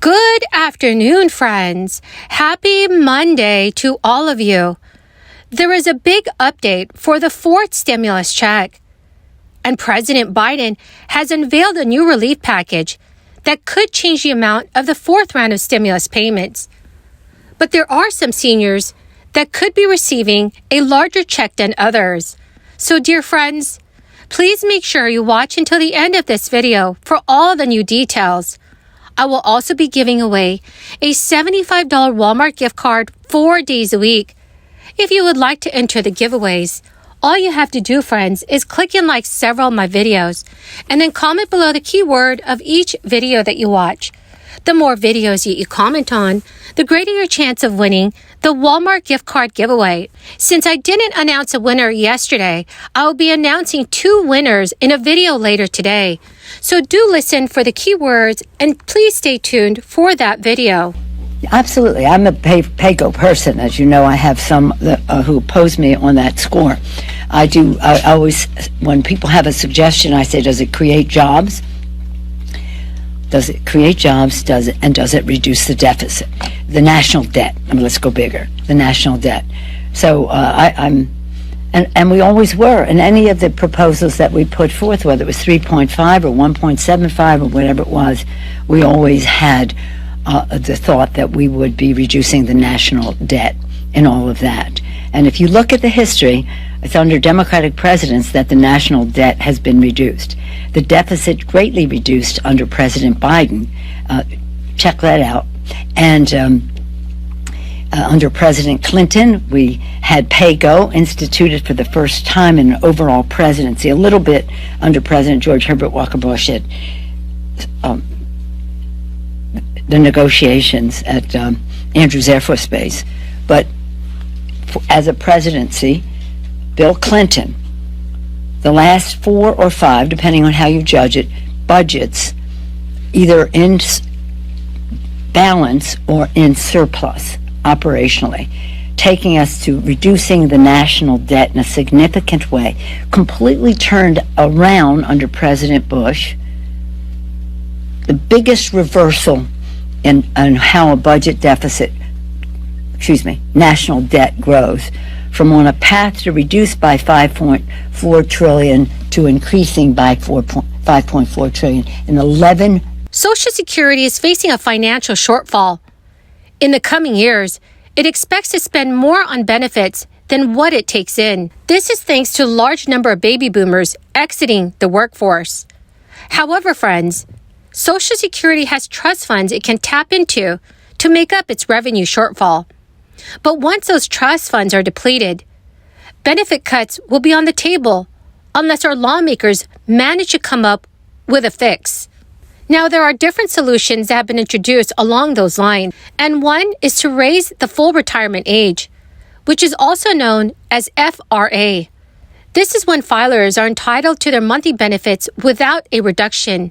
Good afternoon, friends. Happy Monday to all of you. There is a big update for the fourth stimulus check, and President Biden has unveiled a new relief package that could change the amount of the fourth round of stimulus payments. But there are some seniors that could be receiving a larger check than others. So, dear friends, please make sure you watch until the end of this video for all the new details. I will also be giving away a $75 Walmart gift card 4 days a week. If you would like to enter the giveaways, all you have to do, friends, is click and like several of my videos and then comment below the keyword of each video that you watch. The more videos you comment on, the greater your chance of winning the Walmart gift card giveaway. Since I didn't announce a winner yesterday, I will be announcing 2 winners in a video later today. So do listen for the keywords and please stay tuned for that video. Absolutely. I'm a PAYGO person. As you know, I have some who oppose me on that score. I always, when people have a suggestion, I say, does it create jobs? Does it create jobs? Does it reduce the deficit? The national debt. I mean, let's go bigger. The national debt. So and we always were in any of the proposals that we put forth, whether it was 3.5 or 1.75 or whatever it was, we always had the thought that we would be reducing the national debt and all of that. And if you look at the history, it's under Democratic presidents that the national debt has been reduced. The deficit greatly reduced under President Biden. Check that out. And under President Clinton, we had PAYGO instituted for the first time in an overall presidency, a little bit under President George Herbert Walker Bush at the negotiations at Andrews Air Force Base. But as a presidency, Bill Clinton, the last 4 or 5, depending on how you judge it, budgets either in balance or in surplus operationally, taking us to reducing the national debt in a significant way, completely turned around under President Bush. The biggest reversal in how a budget deficit, national debt grows, from on a path to reduce by 5.4 trillion to increasing by 5.4 trillion in 11. Social Security is facing a financial shortfall. In the coming years, it expects to spend more on benefits than what it takes in. This is thanks to a large number of baby boomers exiting the workforce. However, friends, Social Security has trust funds it can tap into to make up its revenue shortfall. But once those trust funds are depleted, benefit cuts will be on the table unless our lawmakers manage to come up with a fix. Now, there are different solutions that have been introduced along those lines, and one is to raise the full retirement age, which is also known as FRA. This is when filers are entitled to their monthly benefits without a reduction.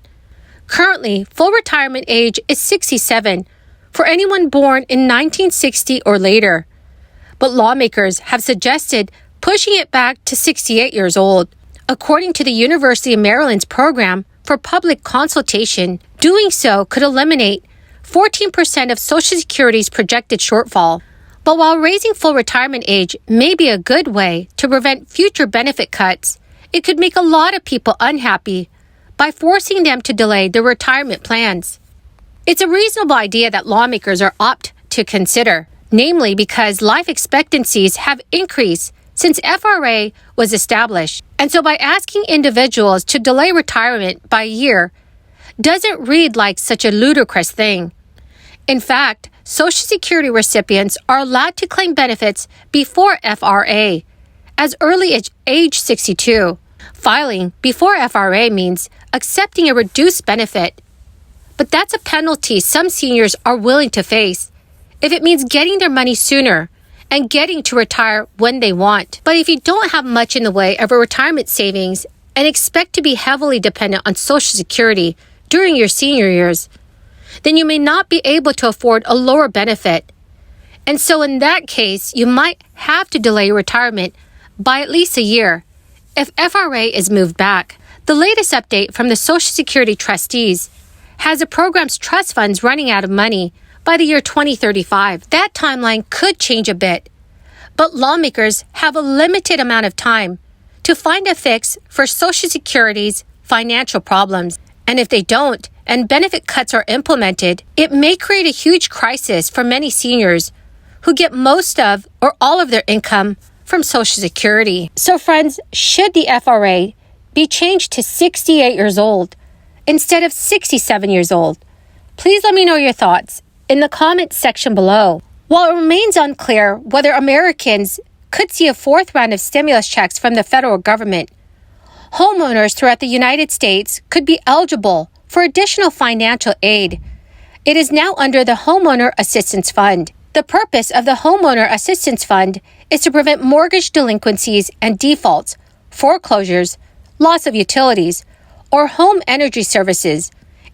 Currently, full retirement age is 67 for anyone born in 1960 or later. But lawmakers have suggested pushing it back to 68 years old. According to the University of Maryland's program for public consultation, doing so could eliminate 14% of Social Security's projected shortfall. But while raising full retirement age may be a good way to prevent future benefit cuts, it could make a lot of people unhappy by forcing them to delay their retirement plans. It's a reasonable idea that lawmakers are opt to consider, namely because life expectancies have increased since FRA was established. And so by asking individuals to delay retirement by a year doesn't read like such a ludicrous thing. In fact, Social Security recipients are allowed to claim benefits before FRA, as early as age 62. Filing before FRA means accepting a reduced benefit. But that's a penalty some seniors are willing to face if it means getting their money sooner and getting to retire when they want. But if you don't have much in the way of a retirement savings and expect to be heavily dependent on Social Security during your senior years, then you may not be able to afford a lower benefit. And so in that case, you might have to delay retirement by at least a year if FRA is moved back. The latest update from the Social Security trustees has the program's trust funds running out of money by the year 2035. That timeline could change a bit, but lawmakers have a limited amount of time to find a fix for Social Security's financial problems. And if they don't, and benefit cuts are implemented, it may create a huge crisis for many seniors who get most of or all of their income from Social Security. So friends, should the FRA be changed to 68 years old instead of 67 years old? Please let me know your thoughts in the comments section below. While it remains unclear whether Americans could see a fourth round of stimulus checks from the federal government, homeowners throughout the United States could be eligible for additional financial aid. It is now under the Homeowner Assistance Fund. The purpose of the Homeowner Assistance Fund is to prevent mortgage delinquencies and defaults, foreclosures, loss of utilities, or home energy services,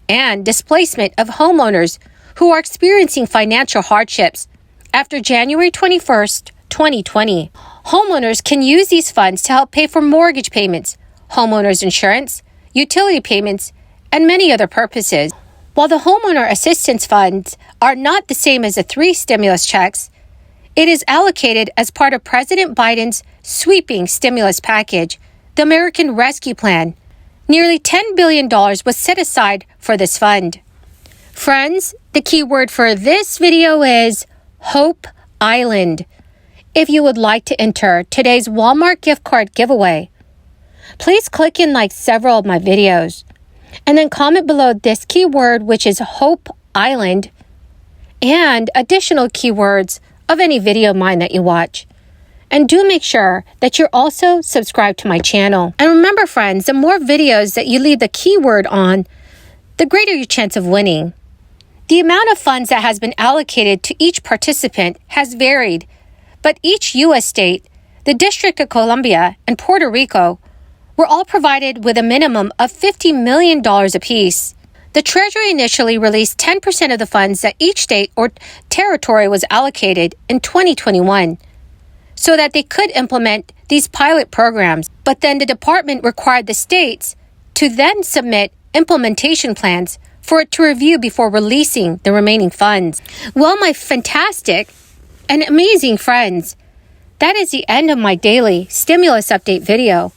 and displacement of homeowners who are experiencing financial hardships after January 21st, 2020. Homeowners can use these funds to help pay for mortgage payments, homeowners insurance, utility payments, and many other purposes. While the Homeowner Assistance Funds are not the same as the 3 stimulus checks, it is allocated as part of President Biden's sweeping stimulus package, the American Rescue Plan. Nearly $10 billion was set aside for this fund. Friends, the key word for this video is Hope Island. If you would like to enter today's Walmart gift card giveaway, please click and like several of my videos, and then comment below this keyword, which is Hope Island, and additional keywords of any video of mine that you watch. And do make sure that you're also subscribed to my channel. And remember, friends, the more videos that you leave the keyword on, the greater your chance of winning. The amount of funds that has been allocated to each participant has varied, but each U.S. state, the District of Columbia, and Puerto Rico were all provided with a minimum of $50 million apiece. The Treasury initially released 10% of the funds that each state or territory was allocated in 2021 so that they could implement these pilot programs. But then the department required the states to then submit implementation plans for it to review before releasing the remaining funds. Well, my fantastic and amazing friends, that is the end of my daily stimulus update video.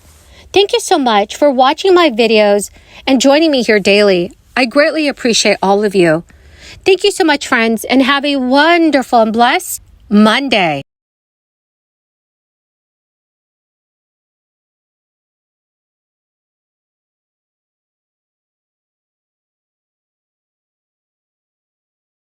Thank you so much for watching my videos and joining me here daily. I greatly appreciate all of you. Thank you so much, friends, and have a wonderful and blessed Monday.